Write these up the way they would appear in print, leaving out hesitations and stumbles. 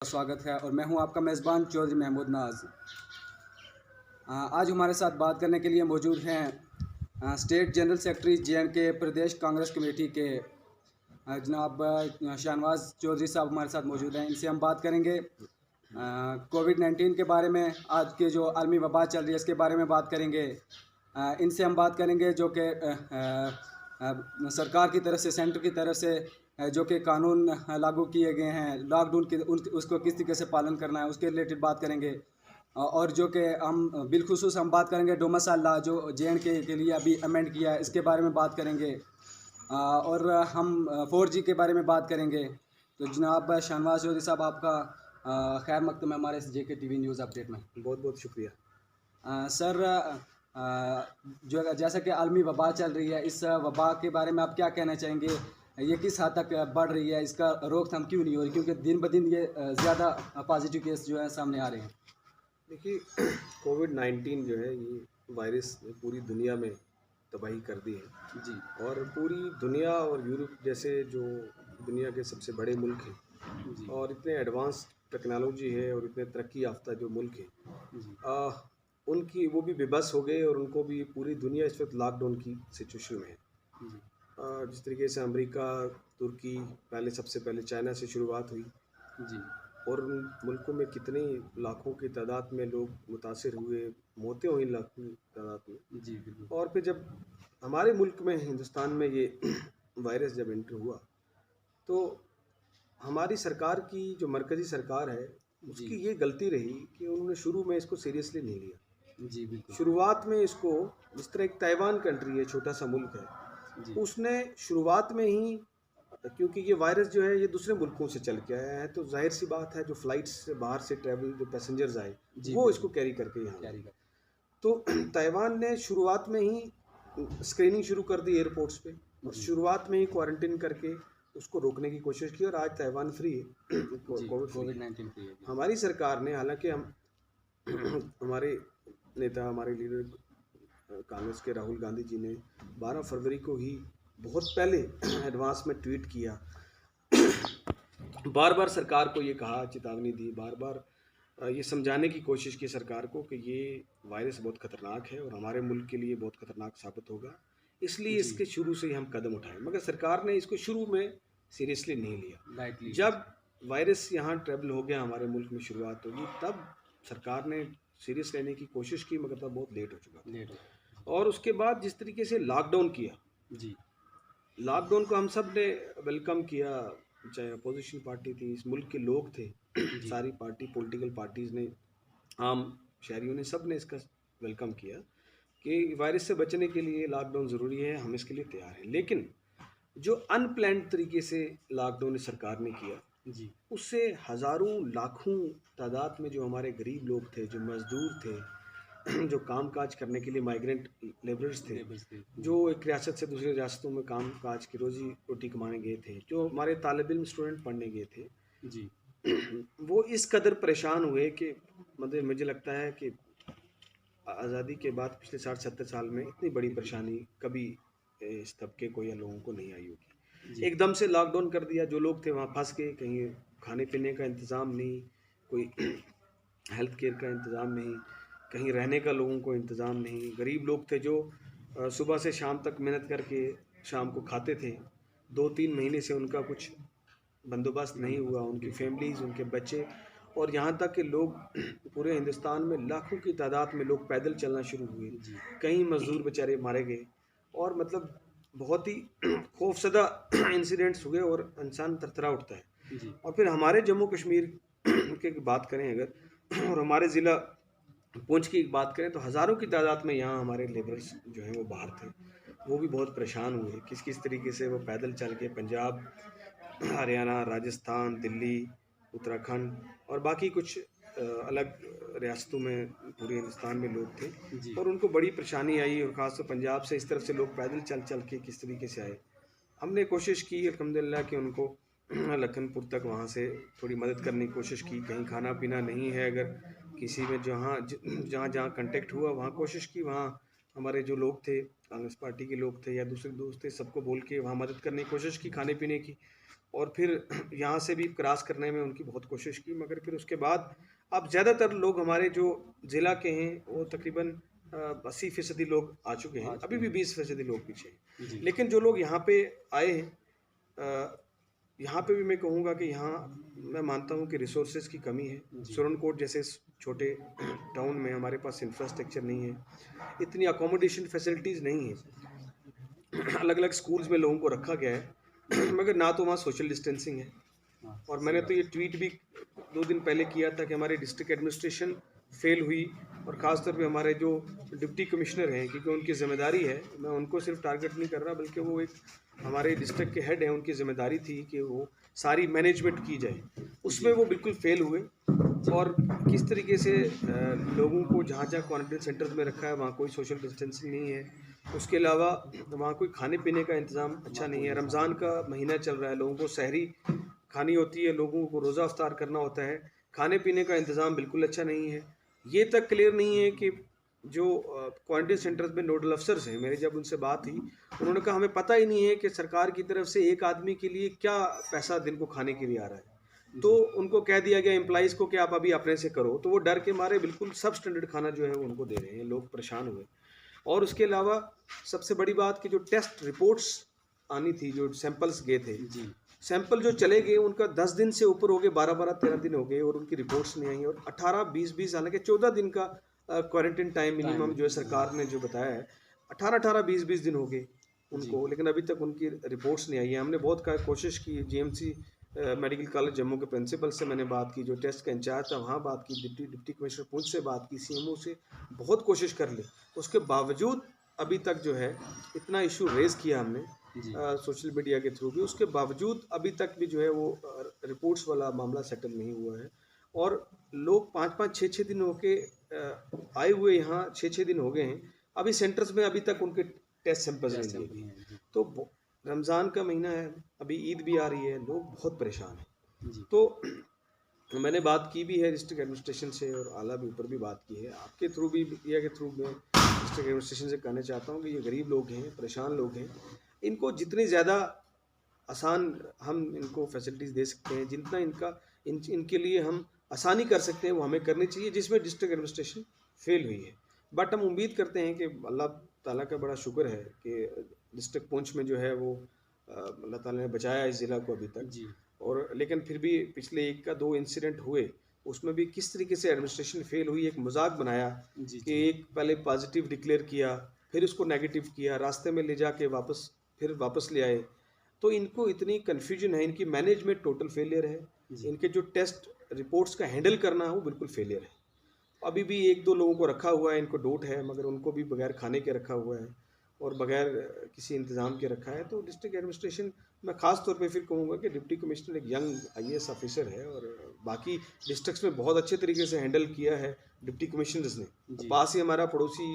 स्वागत है और मैं हूं आपका मेज़बान चौधरी महमूद नाज। आज हमारे साथ बात करने के लिए मौजूद हैं स्टेट जनरल सेक्रेटरी जे.एंड.के प्रदेश कांग्रेस कमेटी के जनाब शाहनवाज चौधरी साहब हमारे साथ मौजूद हैं। इनसे हम बात करेंगे कोविड-19 के बारे में, आज के जो आलमी वबा चल रही है इसके बारे में बात करेंगे। इनसे हम बात करेंगे जो कि सरकार की तरफ से, सेंटर की तरफ से जो कि कानून लागू किए गए हैं, लॉकडाउन के उसको किस तरीके से पालन करना है उसके रिलेटेड बात करेंगे। और जो कि हम बिलखुसूस हम बात करेंगे डोमिसाइल लॉ जो जे.एंड.के लिए अभी अमेंड किया है, इसके बारे में बात करेंगे। और हम 4G के बारे में बात करेंगे। तो जनाब शाहनवाज चौधरी साहब, आपका खैर मकदम है हमारे JK TV न्यूज़ अपडेट में। बहुत बहुत शुक्रिया। सर, जो जैसा कि आलमी वबा चल रही है, इस वबा के बारे में आप क्या कहना चाहेंगे? ये किस हद तक बढ़ रही है, इसका रोकथाम क्यों नहीं हो रही? क्योंकि दिन ब दिन ये ज़्यादा पॉजिटिव केस जो है सामने आ रहे हैं। देखिए, कोविड-19 जो है ये वायरस ने पूरी दुनिया में तबाही कर दी है जी और पूरी दुनिया और यूरोप जैसे जो दुनिया के सबसे बड़े मुल्क हैं जी और इतने एडवांस टेक्नोलॉजी है और इतने तरक्की याफ्ता जो मुल्क हैं, जी उनकी वो भी बेबस हो गए और उनको भी पूरी दुनिया इस वक्त लॉकडाउन की सिचुएशन में है। जी जिस तरीके से अमेरिका, तुर्की, पहले सबसे पहले चाइना से शुरुआत हुई जी और उन मुल्कों में कितनी लाखों की तादाद में लोग मुतासिर हुए, मौतें हुई लाखों की तादाद में। जी बिल्कुल। और फिर जब हमारे मुल्क में, हिंदुस्तान में ये वायरस जब एंटर हुआ, तो हमारी सरकार की जो मरकज़ी सरकार है, जी उसकी ये गलती रही कि उन्होंने शुरू में इसको सीरियसली नहीं लिया। जी बिल्कुल। शुरुआत में इसको, जिस तरह एक ताइवान कंट्री है, छोटा सा मुल्क है, जी उसने शुरुआत में ही, क्योंकि ये वायरस जो है ये दूसरे मुल्कों से चल के आया है, तो जाहिर सी बात है जो फ्लाइट्स से बाहर से ट्रैवल जो पैसेंजर्स आए जी वो बिल्कुल। इसको कैरी करके यहाँ आए। कैरी कर। तो ताइवान ने शुरुआत में ही स्क्रीनिंग शुरू कर दी एयरपोर्ट्स पे और जी शुरुआत में ही क्वारंटीन करके उसको रोकने की कोशिश की और आज ताइवान फ्री है, जी कोविड फ्री है। कोविड-19 के लिए। हमारी सरकार ने, हालांकि हम हमारे नेता, हमारे लीडर कांग्रेस के राहुल गांधी जी ने 12 फरवरी को ही बहुत पहले एडवांस में ट्वीट किया, बार बार सरकार को ये कहा, चेतावनी दी, बार बार ये समझाने की कोशिश की सरकार को कि ये वायरस बहुत ख़तरनाक है और हमारे मुल्क के लिए बहुत ख़तरनाक साबित होगा, इसलिए जी इसके शुरू से ही हम कदम उठाए। मगर सरकार ने इसको शुरू में सीरियसली नहीं लिया। लाइटली। जब वायरस यहाँ ट्रेवल हो गया, हमारे मुल्क में शुरुआत होगी, तब सरकार ने सीरियस लेने की कोशिश की, मगर तब बहुत लेट हो चुका था। लेट। और उसके बाद जिस तरीके से लॉकडाउन किया, जी लॉकडाउन को हम सब ने वेलकम किया, चाहे अपोजिशन पार्टी थी, इस मुल्क के लोग थे, जी सारी पार्टी, पॉलिटिकल पार्टीज़ ने, आम शहरियों ने, सब ने इसका वेलकम किया कि वायरस से बचने के लिए लॉकडाउन ज़रूरी है, हम इसके लिए तैयार हैं। लेकिन जो अनप्लान्ड तरीके से लॉकडाउन सरकार ने किया, जी उससे हज़ारों लाखों तादाद में जो हमारे गरीब लोग थे, जो मज़दूर थे, जो काम काज करने के लिए माइग्रेंट लेबरर्स थे, लेबर्स के। जो एक रियासत से दूसरी रियासतों में काम काज की रोजी रोटी कमाने गए थे, जो हमारे तालिब इल्म स्टूडेंट पढ़ने गए थे, जी वो इस कदर परेशान हुए कि मतलब मुझे लगता है कि आज़ादी के बाद पिछले 60-70 साल में इतनी बड़ी परेशानी कभी इस तबके को या लोगों को नहीं आई होगी। जी एकदम से लॉकडाउन कर दिया, जो लोग थे वहाँ फंस गए, कहीं खाने पीने का इंतज़ाम नहीं, कोई हेल्थ केयर का इंतज़ाम नहीं, कहीं रहने का लोगों को इंतज़ाम नहीं। गरीब लोग थे जो सुबह से शाम तक मेहनत करके शाम को खाते थे, 2-3 महीने से उनका कुछ बंदोबस्त नहीं हुआ, उनकी फैमिलीज़, उनके बच्चे, और यहाँ तक कि लोग पूरे हिंदुस्तान में लाखों की तादाद में लोग पैदल चलना शुरू हुए, जी कई मज़दूर बेचारे मारे गए और मतलब बहुत ही खौफसदा इंसिडेंट्स हुए और इंसान थरथरा उठता है। जी और फिर हमारे जम्मू कश्मीर की बात करें अगर, और हमारे ज़िला पुंछ की बात करें, तो हज़ारों की तादाद में यहाँ हमारे लेबर्स जो हैं वो बाहर थे, वो भी बहुत परेशान हुए, किस किस तरीके से वो पैदल चल के पंजाब, हरियाणा, राजस्थान, दिल्ली, उत्तराखंड और बाकी कुछ अलग रियासतों में, पूरे हिंदुस्तान में लोग थे जी और उनको बड़ी परेशानी आई, और ख़ासतौर पंजाब से इस तरफ से लोग पैदल चल चल के किस तरीके से आए। हमने कोशिश की अल्हम्दुलिल्लाह कि उनको लखनपुर तक वहाँ से थोड़ी मदद करने की कोशिश की। कहीं खाना पीना नहीं है, अगर किसी में जहाँ जहाँ कांटेक्ट हुआ वहाँ कोशिश की, वहाँ हमारे जो लोग थे, कांग्रेस पार्टी के लोग थे या दूसरे दोस्त थे, सबको बोल के वहाँ मदद करने की कोशिश की खाने पीने की। और फिर यहाँ से भी क्रॉस करने में उनकी बहुत कोशिश की, मगर फिर उसके बाद अब ज़्यादातर लोग हमारे जो ज़िला के हैं वो तकरीबन 80% लोग आ चुके हैं, अभी भी 20% लोग पीछे हैं। जी लेकिन जो लोग यहाँ पे आए हैं, यहाँ पे भी मैं कहूँगा कि यहाँ मैं मानता हूँ कि रिसोर्सेज की कमी है। जी सुरनकोट जैसे छोटे टाउन में हमारे पास इंफ्रास्ट्रक्चर नहीं है, इतनी अकोमोडेशन फैसिलिटीज़ नहीं है। अलग अलग स्कूल्स में लोगों को रखा गया है मगर ना तो वहाँ सोशल डिस्टेंसिंग है। हाँ और सही मैंने बात तो ये ट्वीट भी 2 दिन पहले किया था कि हमारी डिस्ट्रिक्ट एडमिनिस्ट्रेशन फेल हुई, और ख़ासतौर पे हमारे जो डिप्टी कमिश्नर हैं, क्योंकि उनकी ज़िम्मेदारी है, मैं उनको सिर्फ टारगेट नहीं कर रहा बल्कि वो एक हमारे डिस्ट्रिक्ट के हेड हैं, उनकी ज़िम्मेदारी थी कि वो सारी मैनेजमेंट की जाए, उसमें वो बिल्कुल फेल हुए। और किस तरीके से लोगों को जहाँ जहाँ क्वारंटाइन सेंटर्स में रखा है वहाँ कोई सोशल डिस्टेंसिंग नहीं है, उसके अलावा वहाँ कोई खाने पीने का इंतज़ाम अच्छा नहीं है। रमज़ान का महीना चल रहा है, लोगों को सहरी खानी होती है, लोगों को रोज़ा अफ्तार करना होता है, खाने पीने का इंतज़ाम बिल्कुल अच्छा नहीं है। ये तक क्लियर नहीं है कि जो क्वारंटाइन सेंटर्स में नोडल अफसर्स हैं, मेरी जब उनसे बात हुई, उन्होंने कहा हमें पता ही नहीं है कि सरकार की तरफ से एक आदमी के लिए क्या पैसा दिन को खाने के लिए आ रहा है। तो उनको कह दिया गया एम्प्लॉइज़ को कि आप अभी अपने से करो, तो वो डर के मारे बिल्कुल सब स्टैंडर्ड खाना जो है वो उनको दे रहे हैं, लोग परेशान हुए। और उसके अलावा सबसे बड़ी बात कि जो टेस्ट रिपोर्ट्स आनी थी, जो सैंपल्स गए थे, जी सैंपल जो चले गए उनका 10 दिन से ऊपर हो गए, 12-13 दिन हो गए और उनकी रिपोर्ट्स नहीं आई। और 18-20 हालांकि 14 दिन का क्वारंटाइन टाइम मिनिमम जो है सरकार ने जो बताया है, 18-20 दिन हो गए जी उनको, लेकिन अभी तक उनकी रिपोर्ट्स नहीं आई है। हमने बहुत कोशिश की, जीएमसी मेडिकल कॉलेज जम्मू के प्रिंसिपल से मैंने बात की, जो टेस्ट का इंचार्ज था वहाँ बात की, डिप्टी कमिश्नर पुंछ से बात की, सीएमओ से बहुत कोशिश कर ली, उसके बावजूद अभी तक जो है इतना इशू रेज़ किया हमने जी सोशल मीडिया के थ्रू भी, उसके बावजूद अभी तक भी जो है वो रिपोर्ट्स वाला मामला सेटल नहीं हुआ है। और लोग 5-5 6-6 दिन होके आए हुए यहाँ 6-6 दिन हो गए हैं, अभी सेंटर्स में अभी तक उनके टेस्ट सैंपल्स टेस्ट नहीं लिए सैंपल गए। हैं जी तो रमज़ान का महीना है, अभी ईद भी आ रही है, लोग बहुत परेशान हैं। जी तो मैंने बात की भी है डिस्ट्रिक्ट एडमिनिस्ट्रेशन से और आला भी ऊपर भी बात की है, आपके थ्रू भी मीडिया के थ्रू मैं डिस्ट्रिक्ट एडमिनिस्ट्रेशन से कहना चाहता हूँ कि ये गरीब लोग हैं, परेशान लोग हैं, इनको जितनी ज़्यादा आसान हम इनको फैसिलिटीज़ दे सकते हैं, जितना इनके लिए हम आसानी कर सकते हैं वो हमें करनी चाहिए, जिसमें डिस्ट्रिक्ट एडमिनिस्ट्रेशन फेल हुई है। बट हम उम्मीद करते हैं कि अल्लाह ताला का बड़ा शुक्र है कि डिस्ट्रिक्ट पुंछ में जो है वो अल्लाह ताला ने बचाया इस ज़िला को अभी तक। जी और लेकिन फिर भी पिछले 1 का 2 इंसिडेंट हुए, उसमें भी किस तरीके से एडमिनिस्ट्रेशन फेल हुई, एक मजाक बनाया जी कि एक पहले पॉजिटिव डिक्लेयर किया, फिर उसको नेगेटिव किया, रास्ते में ले जाके वापस ले आए। तो इनको इतनी कन्फ्यूजन है, इनकी मैनेजमेंट टोटल फेलियर है, जी इनके जो टेस्ट रिपोर्ट्स का हैंडल करना है वो बिल्कुल फेलियर है। अभी भी 1-2 लोगों को रखा हुआ है, इनको डोट है, मगर उनको भी बगैर खाने के रखा हुआ है और बगैर किसी इंतज़ाम के रखा है। तो डिस्ट्रिक्ट एडमिनिस्ट्रेशन, मैं ख़ास तौर पे फिर कहूँगा कि डिप्टी कमिश्नर एक यंग आईएएस ऑफिसर है और बाकी डिस्ट्रिक्ट्स में बहुत अच्छे तरीके से हैंडल किया है डिप्टी कमिश्नर्स ने। जी पास ही हमारा पड़ोसी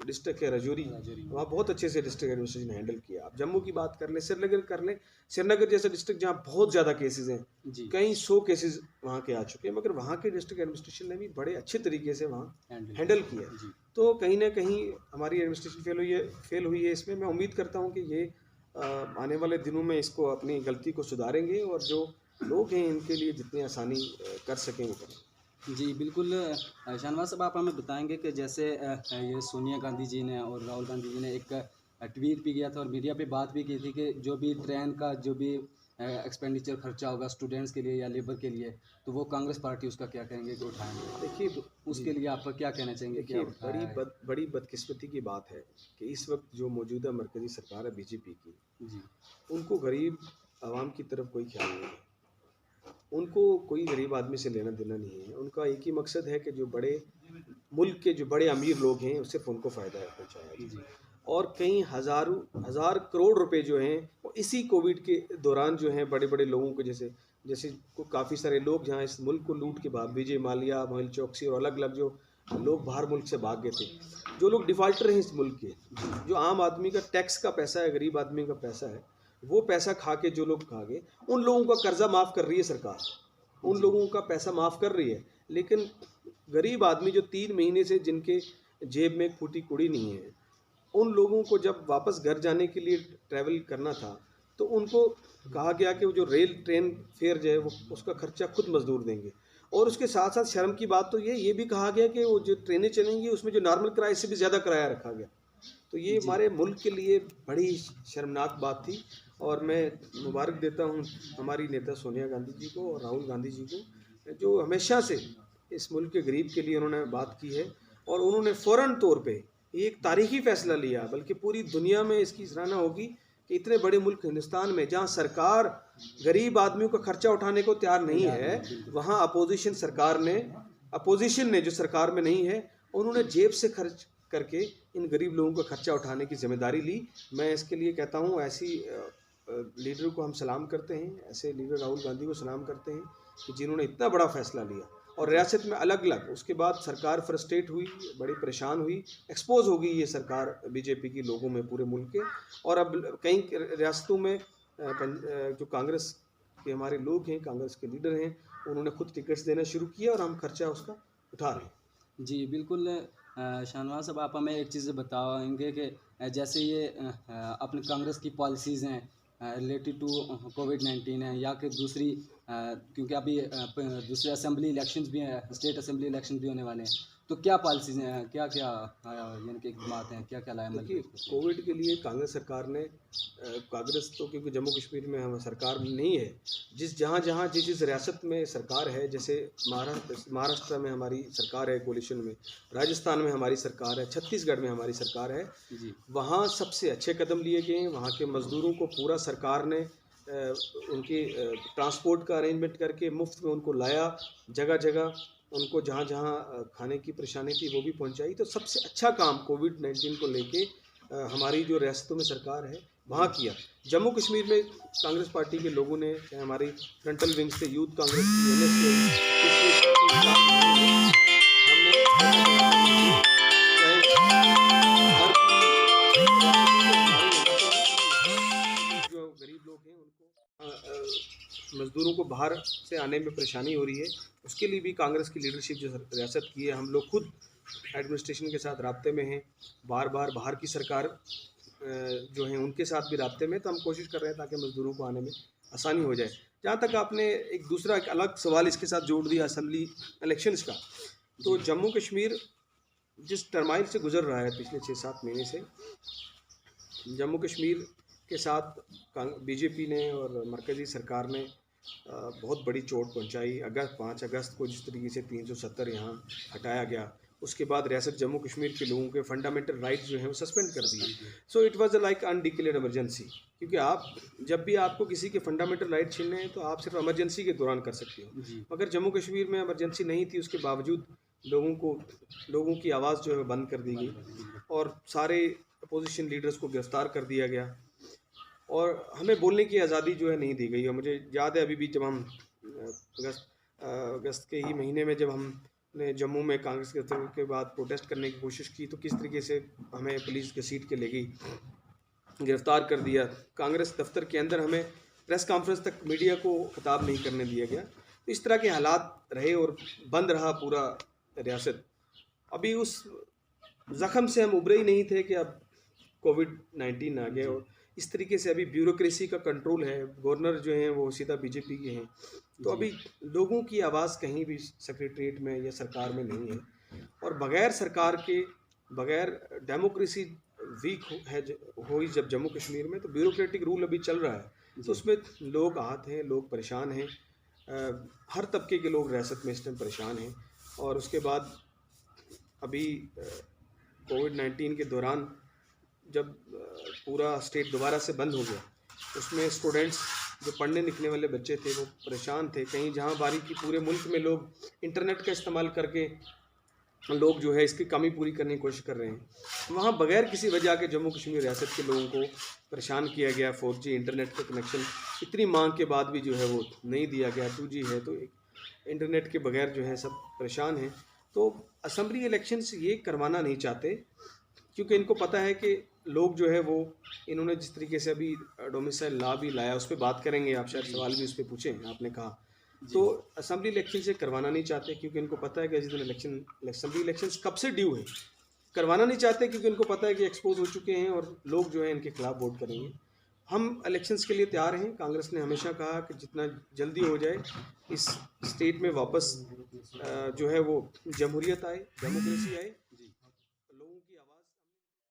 डिस्ट्रिक्ट है राजौरी, राजौरी में। वहाँ बहुत अच्छे से डिस्ट्रिक्ट एडमिनिस्ट्रेशन ने हैंडल किया। आप जम्मू की बात कर लें, श्रीनगर कर लें, श्रीनगर जैसा डिस्ट्रिक्ट जहाँ बहुत ज़्यादा केसेज़ हैं, जी कई 100 केसेस वहाँ के आ चुके हैं, मगर वहाँ के डिस्ट्रिक्ट एडमिनिस्ट्रेशन ने भी बड़े अच्छे तरीके से वहाँ हैंडल किया। जी तो कहीं ना कहीं हमारी एडमिनिस्ट्रेशन फेल हुई है इसमें। मैं उम्मीद करता हूँ कि ये आने वाले दिनों में इसको अपनी गलती को सुधारेंगे और जो लोग हैं इनके लिए जितनी आसानी कर सकें वो करें। जी बिल्कुल शाहनवाज साहब, आप हमें बताएंगे कि जैसे ये सोनिया गांधी जी ने और राहुल गांधी जी ने एक ट्वीट भी किया था और मीडिया पे बात भी की थी कि जो भी ट्रेन का जो भी एक्सपेंडिचर खर्चा होगा स्टूडेंट्स के लिए या लेबर के लिए, तो वो कांग्रेस पार्टी उसका क्या कहेंगे कि उठाएंगे। देखिए उसके लिए आप क्या कहना चाहेंगे, क्या देखिए उठाया है? बड़ी बदकिस्मती की बात है कि इस वक्त जो मौजूदा मरकज़ी सरकार है बीजेपी की, जी उनको गरीब आवाम की तरफ कोई ख्याल नहीं है। उनको कोई गरीब आदमी से लेना देना नहीं है। उनका एक ही मकसद है कि जो बड़े मुल्क के जो बड़े अमीर लोग हैं सिर्फ उनको फ़ायदा पहुँचाया जाए। जी और कई हज़ार करोड़ रुपए जो हैं वो इसी कोविड के दौरान जो हैं बड़े बड़े लोगों को, जैसे जैसे काफ़ी सारे लोग जहाँ इस मुल्क को लूट के भाग, विजय माल्या, मोहिल चौकसी और अलग अलग जो लोग बाहर मुल्क से भाग गए थे, जो लोग डिफ़ाल्टर हैं इस मुल्क के, जो आम आदमी का टैक्स का पैसा है, गरीब आदमी का पैसा है, वो पैसा खा के जो लोग खा गए, उन लोगों का कर्जा माफ़ कर रही है सरकार, उन लोगों का पैसा माफ़ कर रही है। लेकिन गरीब आदमी जो 3 महीने से जिनके जेब में एक फूटी कुड़ी नहीं है, उन लोगों को जब वापस घर जाने के लिए ट्रैवल करना था, तो उनको कहा गया कि वो जो रेल ट्रेन फेयर जो है वो उसका खर्चा खुद मजदूर देंगे। और उसके साथ साथ शर्म की बात तो ये भी कहा गया कि वो जो ट्रेनें चलेंगी उसमें जो नॉर्मल किराए से भी ज़्यादा किराया रखा गया। तो ये जी हमारे मुल्क के लिए बड़ी शर्मनाक बात थी। और मैं मुबारक देता हूँ हमारी नेता सोनिया गांधी जी को और राहुल गांधी जी को, जो हमेशा से इस मुल्क के गरीब के लिए उन्होंने बात की है। और उन्होंने फ़ौरन तौर पे ये एक तारीखी फ़ैसला लिया, बल्कि पूरी दुनिया में इसकी सराहना होगी कि इतने बड़े मुल्क हिंदुस्तान में, जहाँ सरकार गरीब आदमियों का खर्चा उठाने को तैयार नहीं है, वहाँ अपोजिशन ने जो सरकार में नहीं है, उन्होंने जेब से खर्च करके इन गरीब लोगों का खर्चा उठाने की जिम्मेदारी ली। मैं इसके लिए कहता हूँ ऐसी लीडर को हम सलाम करते हैं, ऐसे लीडर राहुल गांधी को सलाम करते हैं कि जिन्होंने इतना बड़ा फैसला लिया। और रियासत में अलग अलग उसके बाद सरकार फ्रस्ट्रेट हुई, बड़ी परेशान हुई, एक्सपोज हो गई ये सरकार बीजेपी की लोगों में पूरे मुल्क के। और अब कई रियासतों में जो कांग्रेस के हमारे लोग हैं, कांग्रेस के लीडर हैं, उन्होंने खुद टिकट्स देना शुरू किया और हम खर्चा उसका उठा रहे हैं। जी बिल्कुल। शाहनवाज साहब, आप हमें एक चीज़ बताएंगे कि जैसे ये अपने कांग्रेस की पॉलिसीज़ हैं रिलेटेड टू कोविड-19 है, या कि दूसरी क्योंकि अभी दूसरे असेंबली इलेक्शंस भी हैं, स्टेट असेंबली इलेक्शन भी होने वाले हैं, तो क्या पॉलिसीज़ हैं, क्या क्या यानी कि बात हैं, क्या क्या लाया अमल देखिए, में? कोविड के लिए कांग्रेस सरकार ने कांग्रेस तो क्योंकि जम्मू कश्मीर में हम सरकार नहीं है, जहाँ जिस रियासत में सरकार है, जैसे महाराष्ट्र में हमारी सरकार है कोalition में, राजस्थान में हमारी सरकार है, छत्तीसगढ़ में हमारी सरकार है, जी वहाँ सबसे अच्छे कदम लिए गए हैं। वहाँ के मज़दूरों को पूरा सरकार ने उनके ट्रांसपोर्ट का अरेंजमेंट करके मुफ्त में उनको लाया, जगह जगह उनको जहाँ जहाँ खाने की परेशानी थी वो भी पहुँचाई। तो सबसे अच्छा काम कोविड-19 को लेके हमारी जो रियासतों में सरकार है वहाँ किया। जम्मू कश्मीर में कांग्रेस पार्टी के लोगों ने, चाहे हमारी फ्रंटल विंग्स थे, यूथ कांग्रेस की, एनएस जो गरीब लोग हैं उनको मज़दूरों को बाहर से आने में परेशानी हो रही है, उसके लिए भी कांग्रेस की लीडरशिप जो रियासत की है, हम लोग खुद एडमिनिस्ट्रेशन के साथ राब्ते में हैं, बार बार बाहर की सरकार जो हैं उनके साथ भी राब्ते में, तो हम कोशिश कर रहे हैं ताकि मज़दूरों को आने में आसानी हो जाए। जहाँ तक आपने एक दूसरा एक अलग सवाल इसके साथ जोड़ दिया असेंबली इलेक्शंस का, तो जम्मू कश्मीर जिस टर्माइल से गुजर रहा है पिछले 6-7 महीने से, जम्मू कश्मीर के साथ बीजेपी ने और मरकज़ी सरकार ने बहुत बड़ी चोट पहुंचाई। 5 अगस्त को जिस तरीके से 370 यहाँ हटाया गया, उसके बाद रियासत जम्मू कश्मीर के लोगों के फंडामेंटल राइट जो हैं वो सस्पेंड कर दिए। So it was like undeclared emergency, क्योंकि आप जब भी आपको किसी के फंडामेंटल राइट छीनने हैं तो आप सिर्फ इमरजेंसी के दौरान कर सकते हो। मगर जम्मू कश्मीर में इमरजेंसी नहीं थी, उसके बावजूद लोगों की आवाज़ जो है बंद कर दी गई और सारे अपोजिशन लीडर्स को गिरफ्तार कर दिया गया और हमें बोलने की आज़ादी जो है नहीं दी गई। और मुझे याद है अभी भी जब हम अगस्त के ही महीने में जब हमने जम्मू में कांग्रेस के बाद प्रोटेस्ट करने की कोशिश की, तो किस तरीके से हमें पुलिस घसीट के ले गई, गिरफ्तार कर दिया। कांग्रेस दफ्तर के अंदर हमें प्रेस कॉन्फ्रेंस तक मीडिया को खिताब नहीं करने दिया गया। तो इस तरह के हालात रहे और बंद रहा पूरा रियासत। अभी उस ज़ख़म से हम उभरे ही नहीं थे कि अब कोविड-19 आ गया। और इस तरीके से अभी ब्यूरोक्रेसी का कंट्रोल है, गवर्नर जो हैं वो सीधा बीजेपी के हैं, तो अभी लोगों की आवाज़ कहीं भी सेक्रेटरीट में या सरकार में नहीं है। और बग़ैर सरकार के, बग़ैर डेमोक्रेसी वीक हुई जब जम्मू कश्मीर में, तो ब्यूरोक्रेटिक रूल अभी चल रहा है, तो उसमें लोग आहत हैं, लोग परेशान हैं, हर तबके के लोग रियासत में इस टाइम परेशान हैं। और उसके बाद अभी कोविड-19 के दौरान जब पूरा स्टेट दोबारा से बंद हो गया, उसमें स्टूडेंट्स जो पढ़ने लिखने वाले बच्चे थे वो परेशान थे। कहीं जहाँ बारी की पूरे मुल्क में लोग इंटरनेट का इस्तेमाल करके लोग जो है इसकी कमी पूरी करने की कोशिश कर रहे हैं, वहाँ बग़ैर किसी वजह के जम्मू कश्मीर रियासत के लोगों को परेशान किया गया। 4G इंटरनेट का कनेक्शन इतनी मांग के बाद भी जो है वो नहीं दिया गया। 2G है तो इंटरनेट के बगैर जो है सब परेशान हैं। तो असेंबली इलेक्शंस ये करवाना नहीं चाहते, क्योंकि इनको पता है कि लोग जो है वो, इन्होंने जिस तरीके से अभी डोमिसाइल लॉ भी लाया, उस पर बात करेंगे, आप शायद सवाल भी उस पर पूछें, आपने कहा, तो असेंबली इलेक्शन से करवाना नहीं चाहते, क्योंकि इनको पता है कि जिस दिन असेंबली इलेक्शंस कब से ड्यू है, करवाना नहीं चाहते, क्योंकि इनको पता है कि एक्सपोज हो चुके हैं और लोग जो है इनके खिलाफ वोट करेंगे। हम इलेक्शंस के लिए तैयार हैं। कांग्रेस ने हमेशा कहा कि जितना जल्दी हो जाए इस स्टेट में वापस जो है वो जमहूरियत आए, डेमोक्रेसी आए।